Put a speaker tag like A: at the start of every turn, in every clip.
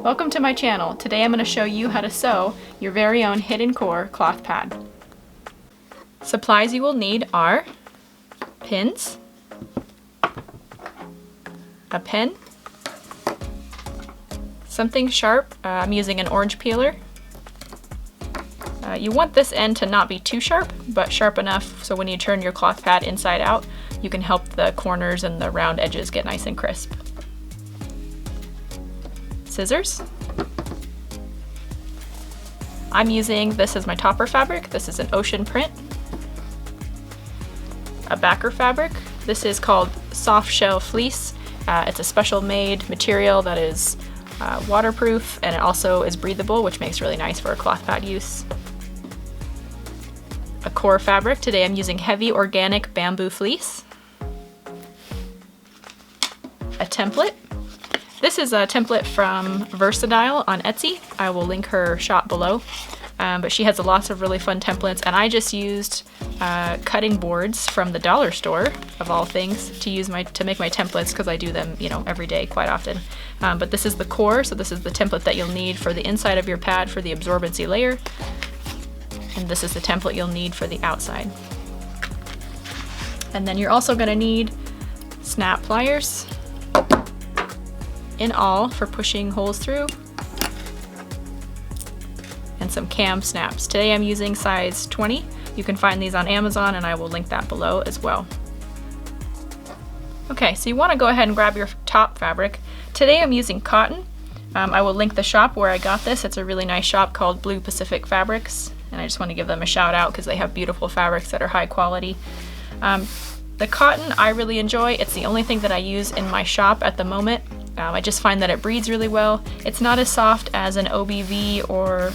A: Welcome to my channel. Today I'm going to show you how to sew your very own hidden core cloth pad. Supplies you will need are pins, a pen, something sharp. I'm using an orange peeler. You want this end to not be too sharp, but sharp enough so when you turn your cloth pad inside out, you can help the corners and the round edges get nice and crisp. Scissors. I'm using this as my topper fabric. This is an ocean print. A backer fabric. This is called Softshell fleece. It's a special made material that is waterproof, and it also is breathable, which makes it really nice for a cloth pad use. A core fabric. Today I'm using heavy organic bamboo fleece. A template. This is a template from Versatile on Etsy. I will link her shop below. But she has lots of really fun templates, and I just used cutting boards from the dollar store, of all things, to make my templates, because I do them, every day quite often. But this is the core, so this is the template that you'll need for the inside of your pad for the absorbency layer. And this is the template you'll need for the outside. And then you're also going to need snap pliers in all for pushing holes through, and some cam snaps. Today I'm using size 20. You can find these on Amazon, and I will link that below as well. Okay, so you want to go ahead and grab your top fabric. Today I'm using cotton. I will link the shop where I got this. It's a really nice shop called Blue Pacific Fabrics, and I just want to give them a shout out because they have beautiful fabrics that are high quality. The cotton I really enjoy. It's the only thing that I use in my shop at the moment. I just find that it breathes really well. It's not as soft as an OBV or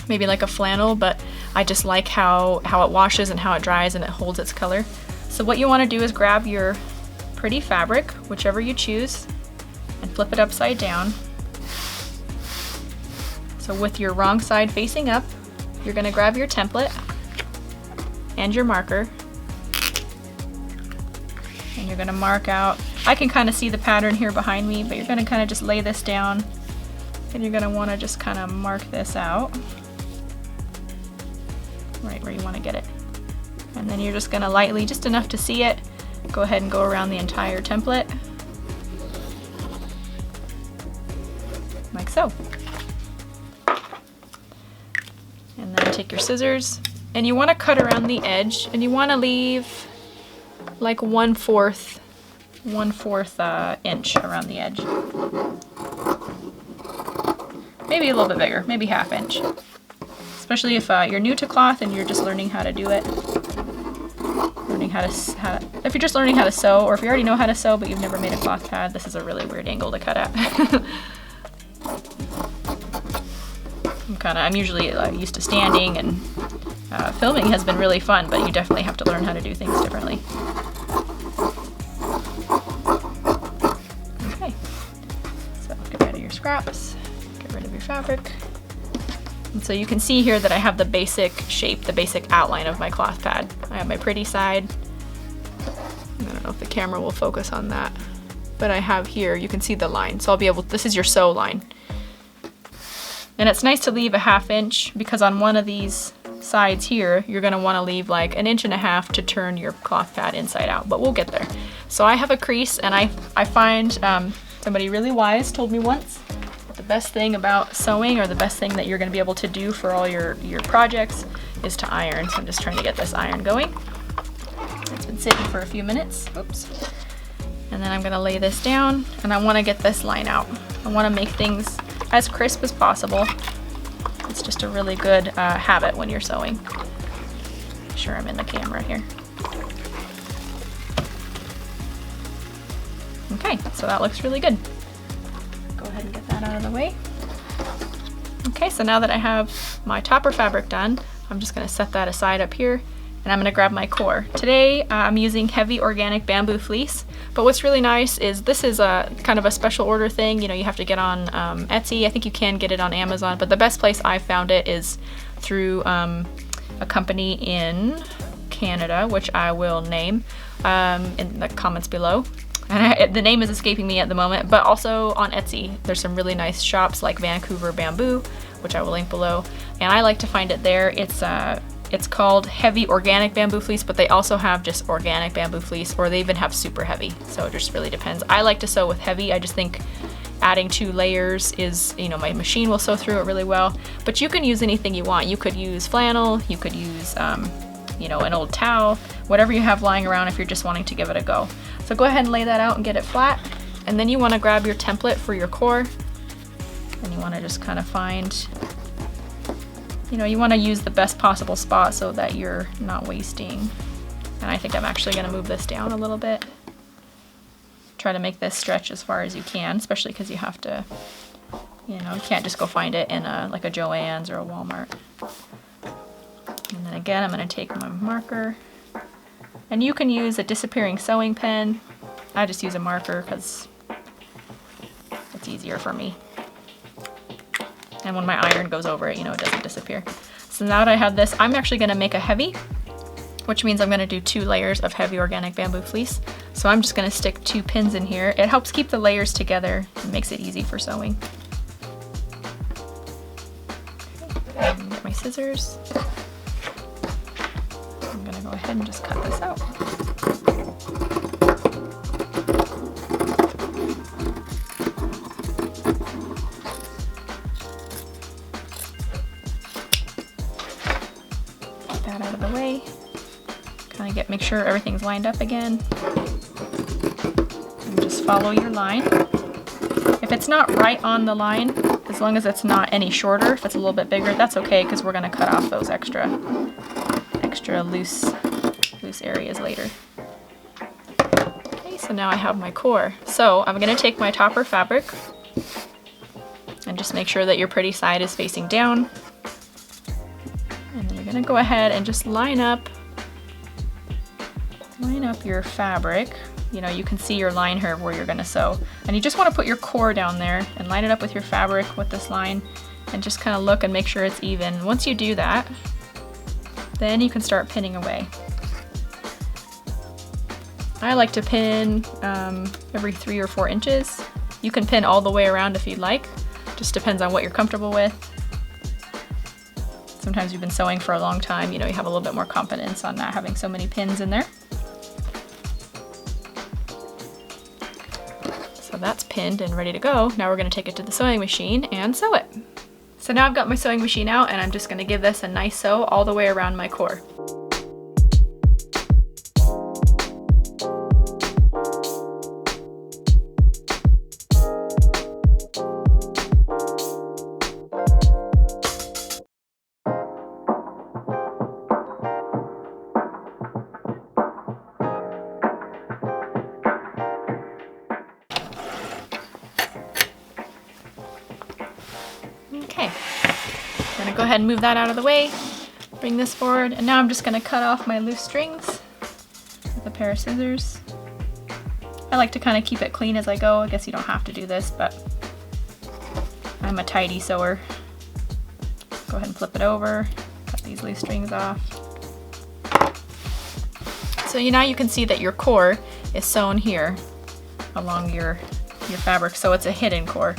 A: maybe like a flannel, but I just like how it washes and how it dries and it holds its color. So what you want to do is grab your pretty fabric, whichever you choose, and flip it upside down. So with your wrong side facing up, you're going to grab your template and your marker, and you're going to mark out. I can kind of see the pattern here behind me, but you're going to kind of just lay this down, and you're going to want to just kind of mark this out right where you want to get it. And then you're just going to lightly, just enough to see it, go ahead and go around the entire template like so. And then take your scissors, and you want to cut around the edge, and you want to leave like 1/4 inch around the edge. Maybe a little bit bigger, maybe 1/2 inch. Especially if you're new to cloth and you're just learning how to do it. If you're just learning how to sew, or if you already know how to sew but you've never made a cloth pad, this is a really weird angle to cut at. I'm usually used to standing, and filming has been really fun, but you definitely have to learn how to do things differently. Okay, so get rid of your scraps, get rid of your fabric. And so you can see here that I have the basic shape, the basic outline of my cloth pad. I have my pretty side. I don't know if the camera will focus on that, but I have here, you can see the line. So this is your sew line. And it's nice to leave a 1/2 inch, because on one of these sides here, you're going to want to leave like 1.5 inches to turn your cloth pad inside out, but we'll get there. So I have a crease, and I find somebody really wise told me once that the best thing about sewing, or the best thing that you're going to be able to do for all your projects, is to iron. So I'm just trying to get this iron going. It's been sitting for a few minutes. Oops. And then I'm going to lay this down, and I want to get this line out. I want to make things as crisp as possible. It's just a really good habit when you're sewing. Make sure I'm in the camera here. Okay, so that looks really good. Go ahead and get that out of the way. Okay, so now that I have my topper fabric done, I'm just going to set that aside up here, and I'm going to grab my core. Today I'm using heavy organic bamboo fleece, but what's really nice is this is a kind of a special order thing. You have to get on Etsy. I think you can get it on Amazon, but the best place I found it is through a company in Canada, which I will name in the comments below. And the name is escaping me at the moment, but also on Etsy, there's some really nice shops like Vancouver Bamboo, which I will link below. And I like to find it there. It's called Heavy Organic Bamboo Fleece, but they also have just organic bamboo fleece, or they even have super heavy. So it just really depends. I like to sew with heavy. I just think adding 2 layers is, you know, my machine will sew through it really well. But you can use anything you want. You could use flannel, you could use, you know, an old towel, whatever you have lying around if you're just wanting to give it a go. So go ahead and lay that out and get it flat. And then you want to grab your template for your core. And you want to just kind of find, you know, you want to use the best possible spot so that you're not wasting. And I think I'm actually going to move this down a little bit. Try to make this stretch as far as you can, especially because you have to, you know, you can't just go find it in like a Joann's or a Walmart. And then again, I'm going to take my marker. And you can use a disappearing sewing pen. I just use a marker because it's easier for me. And when my iron goes over it, you know, it doesn't disappear. So now that I have this, I'm actually going to make a heavy, which means I'm going to do 2 layers of heavy organic bamboo fleece. So I'm just going to stick 2 pins in here. It helps keep the layers together and makes it easy for sewing. And get my scissors. I'm going to go ahead and just cut this out. Get that out of the way. Kind of make sure everything's lined up again. And just follow your line. If it's not right on the line, as long as it's not any shorter, if it's a little bit bigger, that's okay, because we're going to cut off those extra loose areas later. Okay, so now I have my core. So I'm going to take my topper fabric and just make sure that your pretty side is facing down. And then you're going to go ahead and just line up your fabric. You know, you can see your line here where you're going to sew. And you just want to put your core down there and line it up with your fabric with this line and just kind of look and make sure it's even. Once you do that, then you can start pinning away. I like to pin every 3 or 4 inches. You can pin all the way around if you'd like. Just depends on what you're comfortable with. Sometimes you've been sewing for a long time, you know, you have a little bit more confidence on not having so many pins in there. So that's pinned and ready to go. Now we're going to take it to the sewing machine and sew it. So now I've got my sewing machine out and I'm just going to give this a nice sew all the way around my core. Okay, I'm gonna go ahead and move that out of the way, bring this forward, and now I'm just gonna cut off my loose strings with a pair of scissors. I like to kind of keep it clean as I go. I guess you don't have to do this, but I'm a tidy sewer. Go ahead and flip it over, cut these loose strings off. So now you can see that your core is sewn here along your fabric, so it's a hidden core.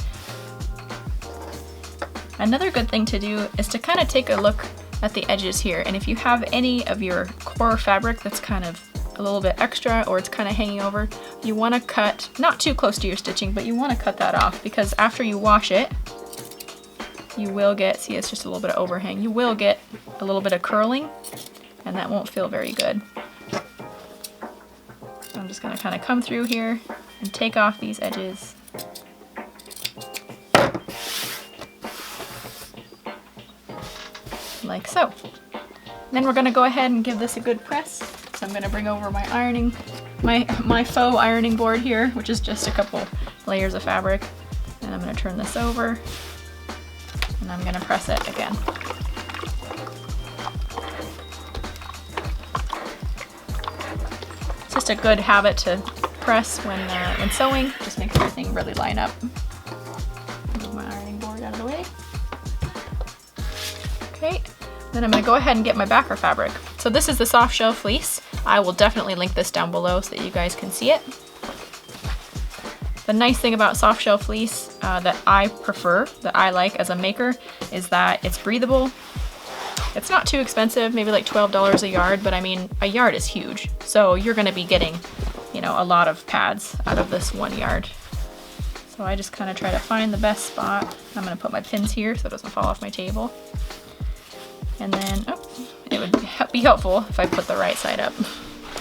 A: Another good thing to do is to kind of take a look at the edges here, and if you have any of your core fabric that's kind of a little bit extra or it's kind of hanging over, you want to cut, not too close to your stitching, but you want to cut that off, because after you wash it, you will get, see it's just a little bit of overhang, you will get a little bit of curling, and that won't feel very good. So I'm just going to kind of come through here and take off these edges. Like so. Then we're going to go ahead and give this a good press. So I'm going to bring over my ironing, my faux ironing board here, which is just a couple layers of fabric. And I'm going to turn this over and I'm going to press it again. It's just a good habit to press when sewing. Just makes everything really line up. Move my ironing board out of the way. Okay. Then I'm going to go ahead and get my backer fabric. So this is the Softshell fleece. I will definitely link this down below so that you guys can see it. The nice thing about softshell fleece that I prefer, that I like as a maker, is that it's breathable. It's not too expensive, maybe like $12 a yard, but I mean, a yard is huge. So you're gonna be getting, you know, a lot of pads out of this 1 yard. So I just kind of try to find the best spot. I'm gonna put my pins here so it doesn't fall off my table. And then, it would be helpful if I put the right side up.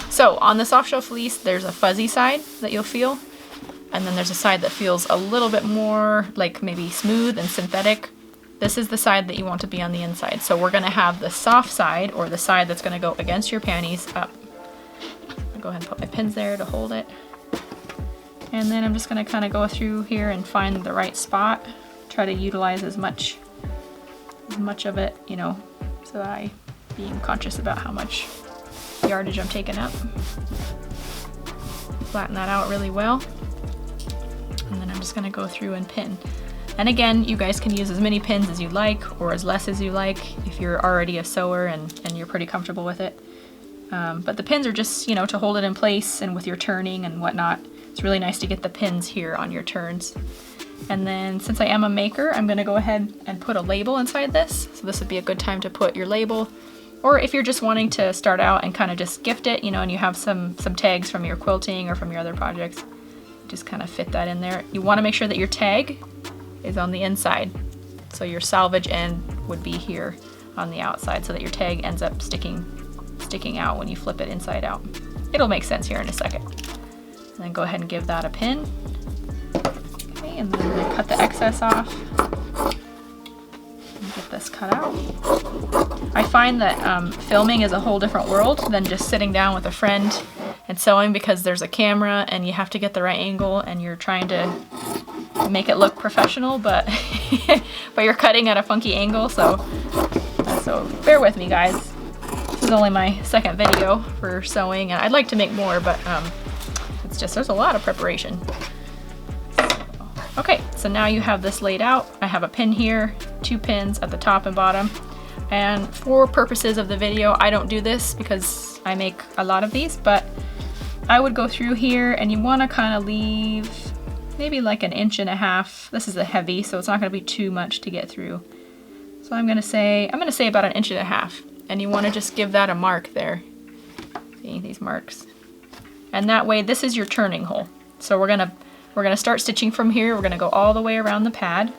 A: So on the softshell fleece, there's a fuzzy side that you'll feel. And then there's a side that feels a little bit more like maybe smooth and synthetic. This is the side that you want to be on the inside. So we're gonna have the soft side, or the side that's gonna go against your panties, up. I'll go ahead and put my pins there to hold it. And then I'm just gonna kind of go through here and find the right spot. Try to utilize as much of it, you know, so I being conscious about how much yardage I'm taking up. Flatten that out really well. And then I'm just gonna go through and pin. And again, you guys can use as many pins as you like, or as less as you like, if you're already a sewer and you're pretty comfortable with it. But the pins are just, you know, to hold it in place, and with your turning and whatnot, it's really nice to get the pins here on your turns. And then since I am a maker, I'm gonna go ahead and put a label inside this. So this would be a good time to put your label. Or if you're just wanting to start out and kind of just gift it, you know, and you have some tags from your quilting or from your other projects, just kind of fit that in there. You want to make sure that your tag is on the inside. So your salvage end would be here on the outside, so that your tag ends up sticking out when you flip it inside out. It'll make sense here in a second. And then go ahead and give that a pin. Okay, and then I cut the excess off. And get this cut out. I find that filming is a whole different world than just sitting down with a friend and sewing, because there's a camera and you have to get the right angle and you're trying to make it look professional, but but you're cutting at a funky angle, so bear with me, guys. This is only my second video for sewing, and I'd like to make more, but it's just, there's a lot of preparation. Okay, so now you have this laid out. I have a pin here, 2 pins at the top and bottom. And for purposes of the video, I don't do this because I make a lot of these, but I would go through here, and you want to kind of leave maybe like 1.5 inches. This is a heavy, so it's not going to be too much to get through. So I'm going to say about 1.5 inches, and you want to just give that a mark there. See these marks? And that way, this is your turning hole. So we're gonna start stitching from here. We're gonna go all the way around the pad.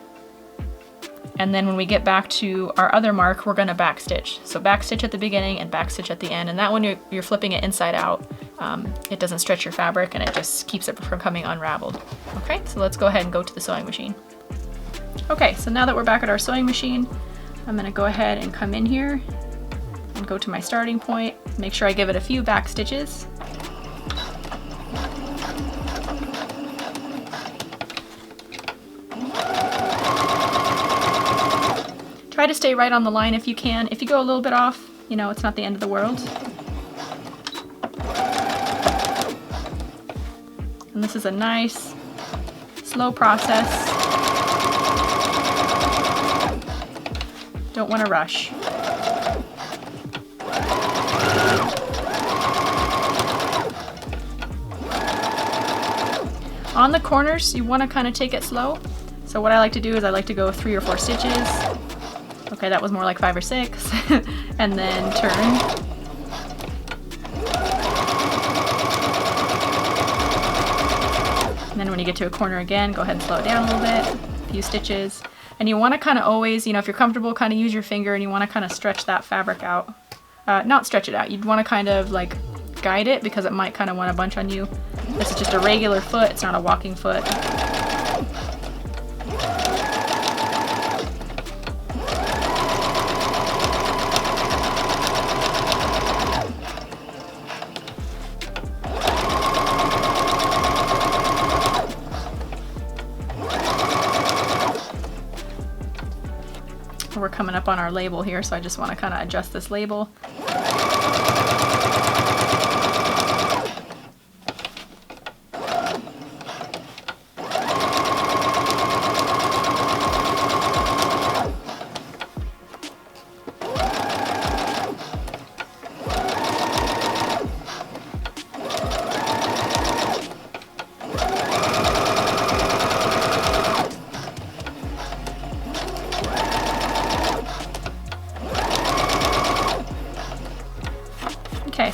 A: And then when we get back to our other mark, we're gonna backstitch. So backstitch at the beginning and backstitch at the end. And that one, you're flipping it inside out. It doesn't stretch your fabric, and it just keeps it from coming unraveled. Okay, so let's go ahead and go to the sewing machine. Okay, so now that we're back at our sewing machine, I'm gonna go ahead and come in here and go to my starting point. Make sure I give it a few back stitches. Try to stay right on the line if you can. If you go a little bit off, you know, it's not the end of the world. And this is a nice, slow process. Don't want to rush. On the corners, you want to kind of take it slow. So what I like to do is I like to go 3 or 4 stitches. Okay, that was more like 5 or 6. And then turn. And then when you get to a corner again, go ahead and slow it down a little bit, a few stitches. And you want to kind of always, you know, if you're comfortable, kind of use your finger, and you want to kind of stretch that fabric out. Not stretch it out, you'd want to kind of like guide it, because it might kind of want to bunch on you. This is just a regular foot, it's not a walking foot. We're coming up on our label here, so I just want to kind of adjust this label.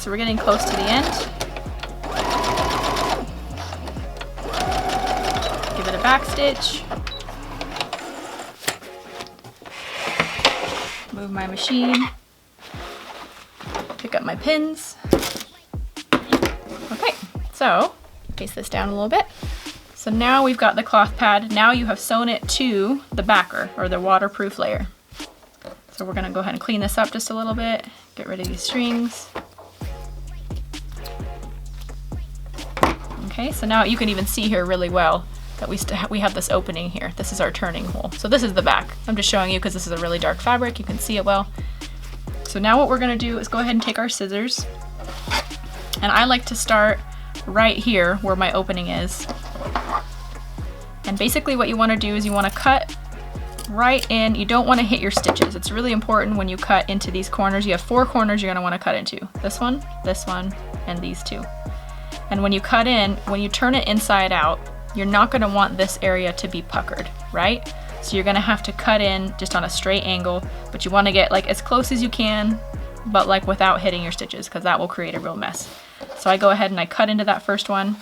A: so we're getting close to the end. Give it a back stitch. Move my machine. Pick up my pins. Okay, so paste this down a little bit. So now we've got the cloth pad. Now you have sewn it to the backer, or the waterproof layer. So we're gonna go ahead and clean this up just a little bit. Get rid of these strings. Okay, so now you can even see here really well that we have this opening here. This is our turning hole. So this is the back. I'm just showing you because this is a really dark fabric. You can see it well. So now what we're gonna do is go ahead and take our scissors. And I like to start right here where my opening is. And basically what you wanna do is you wanna cut right in. You don't wanna hit your stitches. It's really important when you cut into these corners. You have 4 corners you're gonna wanna cut into. This one, and these 2. And when you cut in, when you turn it inside out, you're not gonna want this area to be puckered, right? So you're gonna have to cut in just on a straight angle, but you wanna get like as close as you can, but like without hitting your stitches, because that will create a real mess. So I go ahead and I cut into that first one,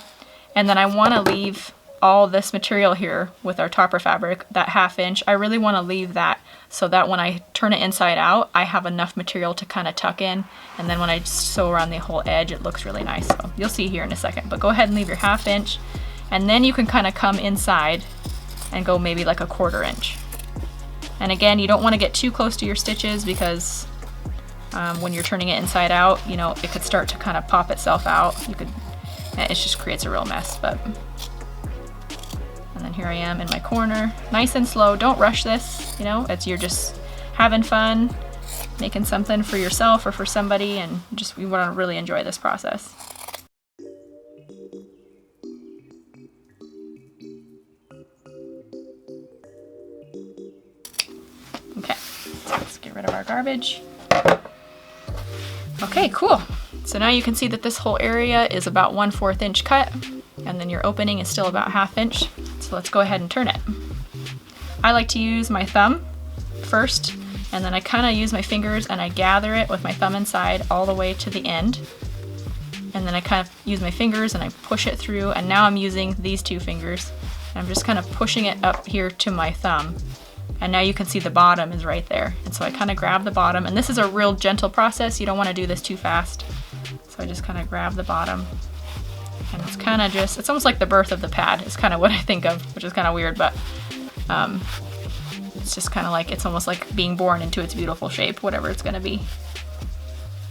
A: and then I wanna leave all this material here with our topper fabric, that 1/2 inch. I really wanna leave that so that when I turn it inside out, I have enough material to kind of tuck in, and then when I sew around the whole edge, it looks really nice. So you'll see here in a second, but go ahead and leave your 1/2 inch, and then you can kind of come inside and go maybe like a 1/4 inch. And again, you don't want to get too close to your stitches because when you're turning it inside out, you know, it could start to kind of pop itself out. It just creates a real mess. But and then here I am in my corner, nice and slow. Don't rush this, you know, you're just having fun, making something for yourself or for somebody, and we want to really enjoy this process. Okay, so let's get rid of our garbage. Okay, cool. So now you can see that this whole area is about 1/4 inch cut, and then your opening is still about 1/2 inch. So let's go ahead and turn it. I like to use my thumb first, and then I kind of use my fingers and I gather it with my thumb inside all the way to the end. And then I kind of use my fingers and I push it through, and now I'm using these 2 fingers. And I'm just kind of pushing it up here to my thumb. And now you can see the bottom is right there. And so I kind of grab the bottom, and this is a real gentle process. You don't want to do this too fast. So I just kind of grab the bottom, and it's kind of just, it's almost like the birth of the pad is kind of what I think of, which is kind of weird, but it's just kind of like, it's almost like being born into its beautiful shape, whatever it's going to be.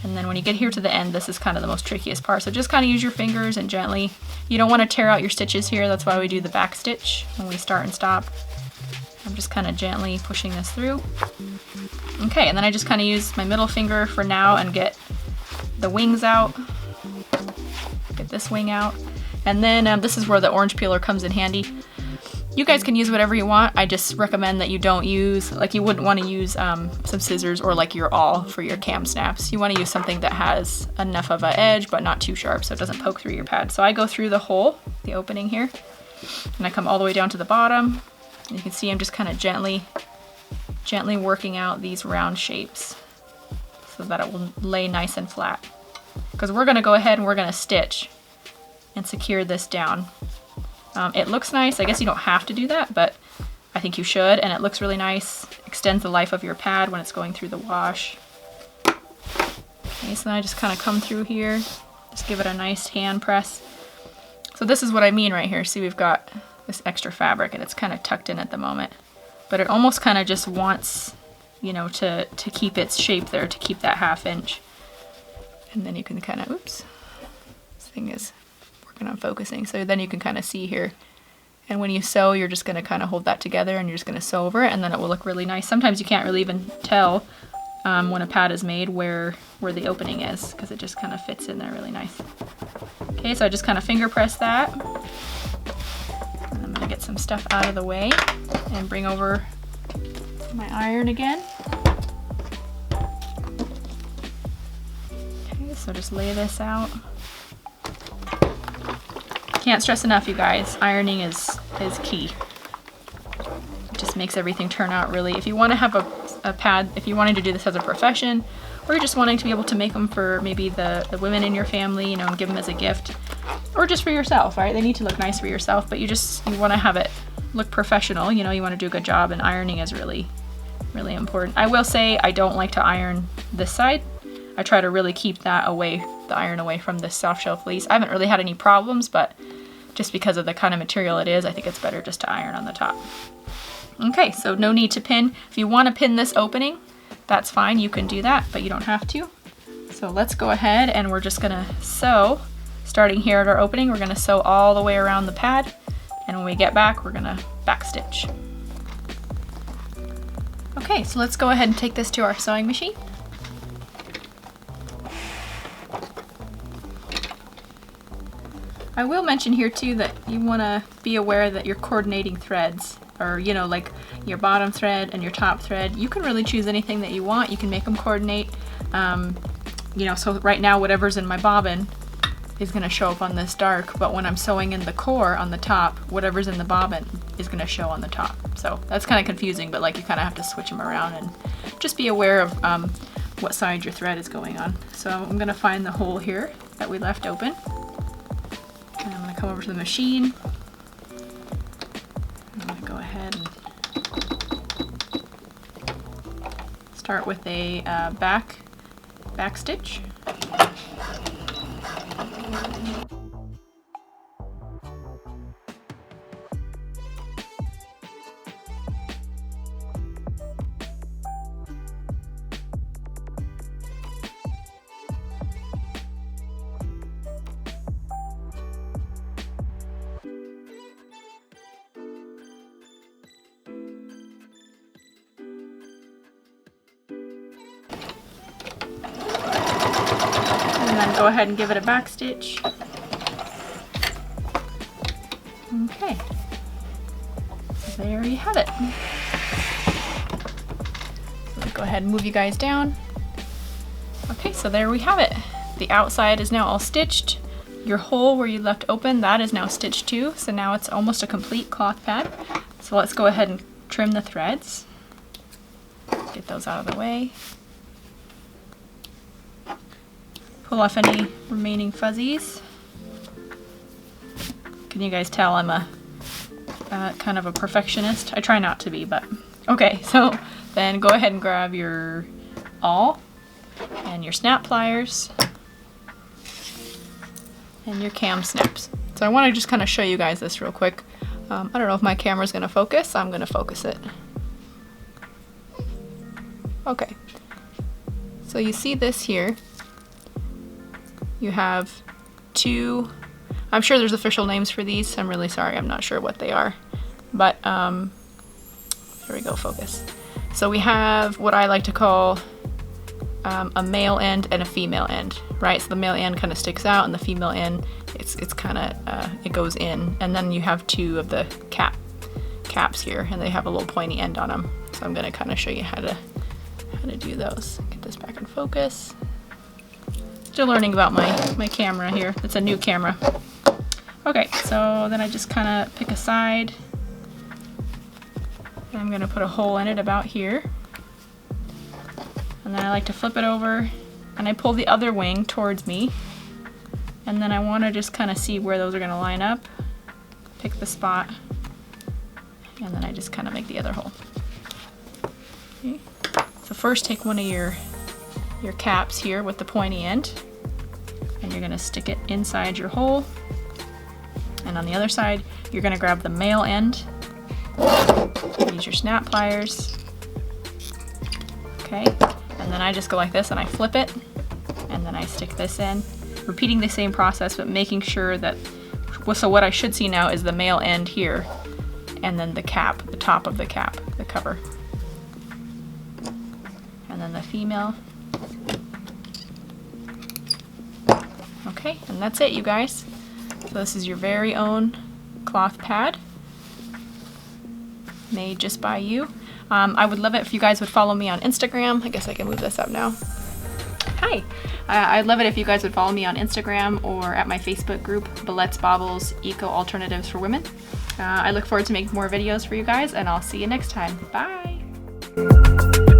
A: And then when you get here to the end, this is kind of the most trickiest part. So just kind of use your fingers and gently, you don't want to tear out your stitches here. That's why we do the back stitch when we start and stop. I'm just kind of gently pushing this through. Okay, and then I just kind of use my middle finger for now and get the wings out. Get this wing out. And then this is where the orange peeler comes in handy. You guys can use whatever you want. I just recommend that you don't use, like you wouldn't want to use some scissors or like your awl for your cam snaps. You want to use something that has enough of an edge but not too sharp so it doesn't poke through your pad. So I go through the hole, the opening here, and I come all the way down to the bottom. And you can see I'm just kind of gently working out these round shapes so that it will lay nice and flat. Because we're going to go ahead and we're going to stitch and secure this down. It looks nice. I guess you don't have to do that, but I think you should, and it looks really nice. Extends the life of your pad when it's going through the wash. Okay, so then I just kind of come through here, just give it a nice hand press. So this is what I mean right here. See, we've got this extra fabric and it's kind of tucked in at the moment, but it almost kind of just wants, you know, to keep its shape there, to keep that 1/2 inch. And then you can kind of, oops, this thing is working on focusing. So then you can kind of see here. And when you sew, you're just going to kind of hold that together and you're just going to sew over it, and then it will look really nice. Sometimes you can't really even tell when a pad is made where the opening is, because it just kind of fits in there really nice. Okay, so I just kind of finger press that. And I'm going to get some stuff out of the way and bring over my iron again. Okay, so just lay this out. Can't stress enough, you guys, ironing is key just makes everything turn out really. If you want to have a pad, if you're wanting to do this as a profession, or you're just wanting to be able to make them for maybe the women in your family, you know, and give them as a gift, or just for yourself, right? They need to look nice for yourself, but you want to have it look professional, you know, you want to do a good job, and ironing is really, really important. I will say I don't like to iron this side. I try to really keep that away, the iron away from this soft shell fleece. I haven't really had any problems, but just because of the kind of material it is, I think it's better just to iron on the top. Okay, so no need to pin. If you want to pin this opening, that's fine, you can do that, but you don't have to. So let's go ahead and we're just gonna sew, starting here at our opening, we're gonna sew all the way around the pad, and when we get back, we're gonna back stitch. Okay, so let's go ahead and take this to our sewing machine. I will mention here too that you want to be aware that you're coordinating threads, or you know, like your bottom thread and your top thread. You can really choose anything that you want. You can make them coordinate. You know, so right now whatever's in my bobbin is going to show up on this dark, but when I'm sewing in the core on the top, whatever's in the bobbin is going to show on the top. So that's kind of confusing, but like you kind of have to switch them around and just be aware of what side your thread is going on. So I'm going to find the hole here that we left open. And I'm going to come over to the machine. I'm going to go ahead and start with a back stitch. And then go ahead and give it a back stitch. Okay, so there you have it. So go ahead and move you guys down. Okay, so there we have it. The outside is now all stitched. Your hole where you left open, that is now stitched too. So now it's almost a complete cloth pad. So let's go ahead and trim the threads. Get those out of the way. Pull off any remaining fuzzies. Can you guys tell I'm a kind of a perfectionist? I try not to be, but okay. So then go ahead and grab your awl and your snap pliers and your cam snaps. So I want to just kind of show you guys this real quick. I don't know if my camera's going to focus. I'm going to focus it. Okay. So you see this here. You have two, I'm sure there's official names for these. I'm really sorry, I'm not sure what they are. But, there we go, focus. So we have what I like to call a male end and a female end, right? So the male end kind of sticks out, and the female end, it's kind of, it goes in. And then you have two of the caps here, and they have a little pointy end on them. So I'm gonna kind of show you how to do those. Get this back in focus. Still learning about my camera here. It's a new camera. Okay, so then I just kind of pick a side. And I'm gonna put a hole in it about here. And then I like to flip it over and I pull the other wing towards me. And then I want to just kind of see where those are gonna line up. Pick the spot. And then I just kind of make the other hole. Okay. So first take one of your caps here with the pointy end, and you're going to stick it inside your hole, and on the other side you're going to grab the male end, use your snap pliers, okay, and then I just go like this and I flip it, and then I stick this in, repeating the same process but making sure that, so what I should see now is the male end here, and then the cap, the top of the cap, the cover, and then the female. Okay, and that's it, you guys. So this is your very own cloth pad made just by you. I would love it if you guys would follow me on Instagram. I guess I can move this up now. hi. I'd love it if you guys would follow me on Instagram or at my Facebook group, Billette's Baubles Eco Alternatives for Women. I look forward to making more videos for you guys, and I'll see you next time. Bye!